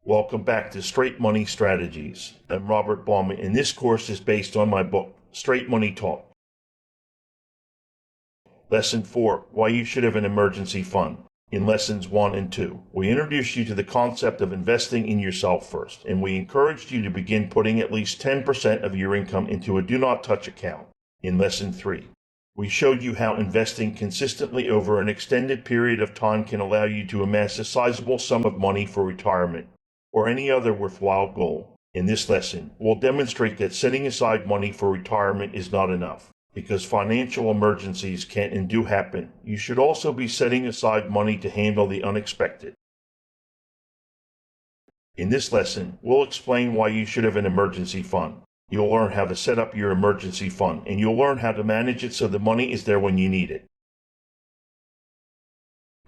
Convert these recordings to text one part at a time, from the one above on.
Welcome back to Straight Money Strategies. I'm Robert Bauman, and this course is based on my book, Straight Money Talk. Lesson 4, Why You Should Have an Emergency Fund. In Lessons 1 and 2, we introduced you to the concept of investing in yourself first, and we encouraged you to begin putting at least 10% of your income into a do not touch account. In Lesson 3, we showed you how investing consistently over an extended period of time can allow you to amass a sizable sum of money for retirement or any other worthwhile goal. In this lesson, we'll demonstrate that setting aside money for retirement is not enough. Because financial emergencies can and do happen, you should also be setting aside money to handle the unexpected. In this lesson, we'll explain why you should have an emergency fund. You'll learn how to set up your emergency fund, and you'll learn how to manage it so the money is there when you need it.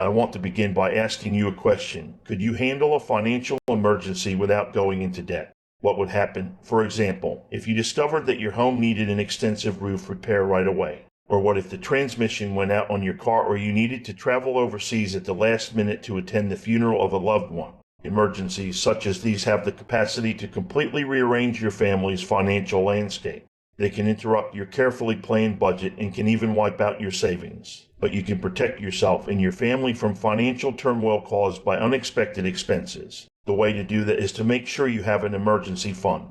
I want to begin by asking you a question. Could you handle a financial emergency without going into debt? What would happen, for example, if you discovered that your home needed an extensive roof repair right away? Or what if the transmission went out on your car, or you needed to travel overseas at the last minute to attend the funeral of a loved one? Emergencies such as these have the capacity to completely rearrange your family's financial landscape. They can interrupt your carefully planned budget and can even wipe out your savings. But you can protect yourself and your family from financial turmoil caused by unexpected expenses. The way to do that is to make sure you have an emergency fund.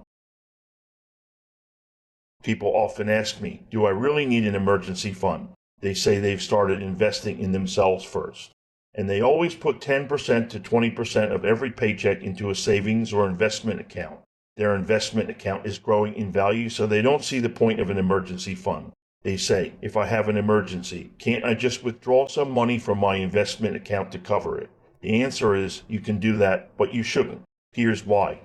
People often ask me, do I really need an emergency fund? They say they've started investing in themselves first. And they always put 10% to 20% of every paycheck into a savings or investment account. Their investment account is growing in value, so they don't see the point of an emergency fund. They say, if I have an emergency, can't I just withdraw some money from my investment account to cover it? The answer is, you can do that, but you shouldn't. Here's why.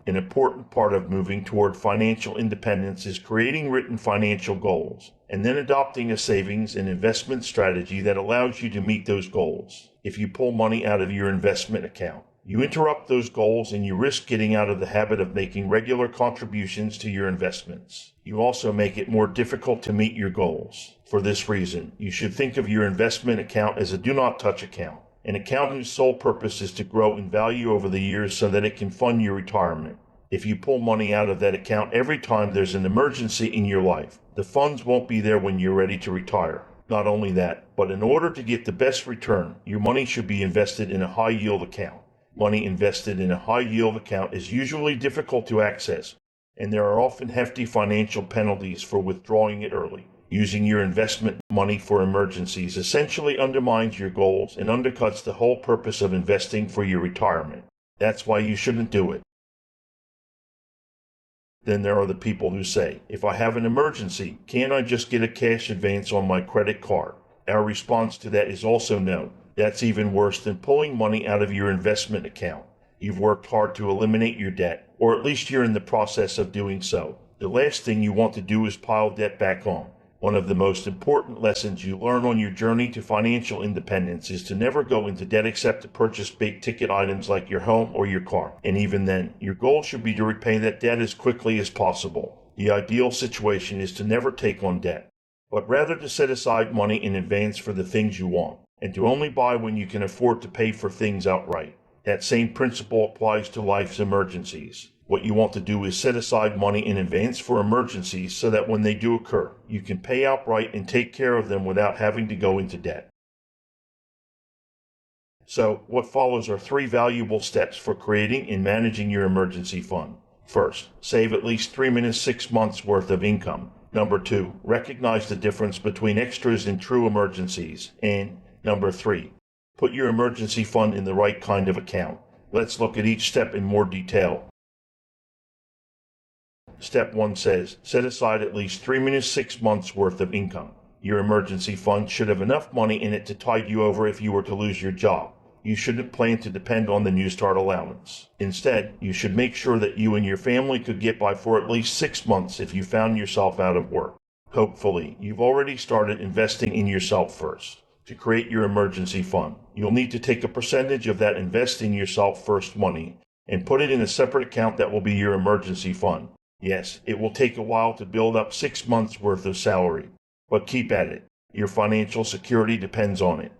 An important part of moving toward financial independence is creating written financial goals, and then adopting a savings and investment strategy that allows you to meet those goals. If you pull money out of your investment account, you interrupt those goals and you risk getting out of the habit of making regular contributions to your investments. You also make it more difficult to meet your goals. For this reason, you should think of your investment account as a do not touch account, an account whose sole purpose is to grow in value over the years so that it can fund your retirement. If you pull money out of that account every time there's an emergency in your life, the funds won't be there when you're ready to retire. Not only that, but in order to get the best return, your money should be invested in a high-yield account. Money invested in a high-yield account is usually difficult to access, and there are often hefty financial penalties for withdrawing it early. Using your investment money for emergencies essentially undermines your goals and undercuts the whole purpose of investing for your retirement. That's why you shouldn't do it. Then there are the people who say, if I have an emergency, can't I just get a cash advance on my credit card? Our response to that is also no. That's even worse than pulling money out of your investment account. You've worked hard to eliminate your debt, or at least you're in the process of doing so. The last thing you want to do is pile debt back on. One of the most important lessons you learn on your journey to financial independence is to never go into debt except to purchase big-ticket items like your home or your car. And even then, your goal should be to repay that debt as quickly as possible. The ideal situation is to never take on debt, but rather to set aside money in advance for the things you want, and to only buy when you can afford to pay for things outright. That same principle applies to life's emergencies. What you want to do is set aside money in advance for emergencies so that when they do occur, you can pay outright and take care of them without having to go into debt. So, what follows are 3 valuable steps for creating and managing your emergency fund. First, save at least 6 months worth of income. Number 2, recognize the difference between extras and true emergencies. And Number 3, put your emergency fund in the right kind of account. Let's look at each step in more detail. Step 1 says, set aside at least 6 months worth of income. Your emergency fund should have enough money in it to tide you over if you were to lose your job. You shouldn't plan to depend on the New Start allowance. Instead, you should make sure that you and your family could get by for at least 6 months if you found yourself out of work. Hopefully, you've already started investing in yourself first. To create your emergency fund, you'll need to take a percentage of that invest in yourself first money and put it in a separate account that will be your emergency fund. Yes, it will take a while to build up 6 months worth of salary, but keep at it. Your financial security depends on it.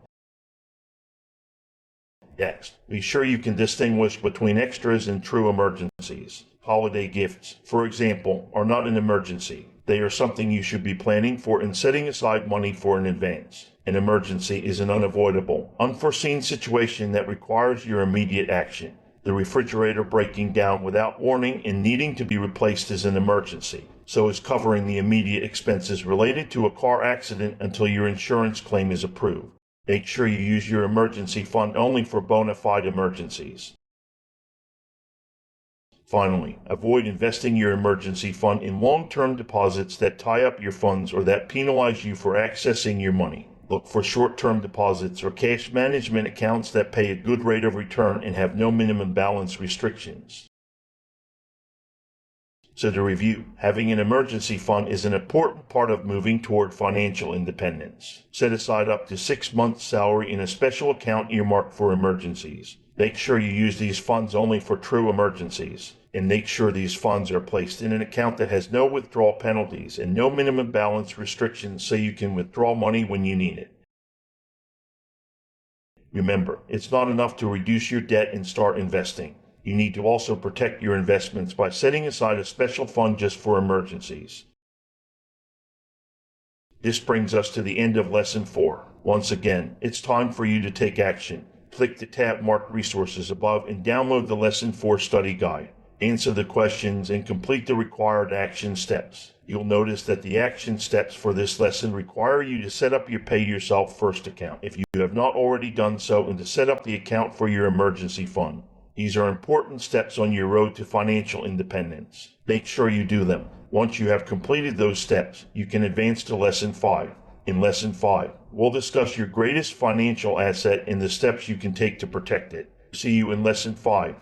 Next, be sure you can distinguish between extras and true emergencies. Holiday gifts, for example, are not an emergency. They are something you should be planning for and setting aside money for in advance. An emergency is an unavoidable, unforeseen situation that requires your immediate action. The refrigerator breaking down without warning and needing to be replaced is an emergency. So is covering the immediate expenses related to a car accident until your insurance claim is approved. Make sure you use your emergency fund only for bona fide emergencies. Finally, avoid investing your emergency fund in long-term deposits that tie up your funds or that penalize you for accessing your money. Look for short-term deposits or cash management accounts that pay a good rate of return and have no minimum balance restrictions. So to review, having an emergency fund is an important part of moving toward financial independence. Set aside up to 6 months' salary in a special account earmarked for emergencies. Make sure you use these funds only for true emergencies, and make sure these funds are placed in an account that has no withdrawal penalties and no minimum balance restrictions so you can withdraw money when you need it. Remember, it's not enough to reduce your debt and start investing. You need to also protect your investments by setting aside a special fund just for emergencies. This brings us to the end of Lesson 4. Once again, it's time for you to take action. Click the tab marked Resources above and download the Lesson 4 study guide. Answer the questions and complete the required action steps. You'll notice that the action steps for this lesson require you to set up your Pay Yourself First account if you have not already done so, and to set up the account for your emergency fund. These are important steps on your road to financial independence. Make sure you do them. Once you have completed those steps, you can advance to Lesson 5. In Lesson 5, we'll discuss your greatest financial asset and the steps you can take to protect it. See you in Lesson 5.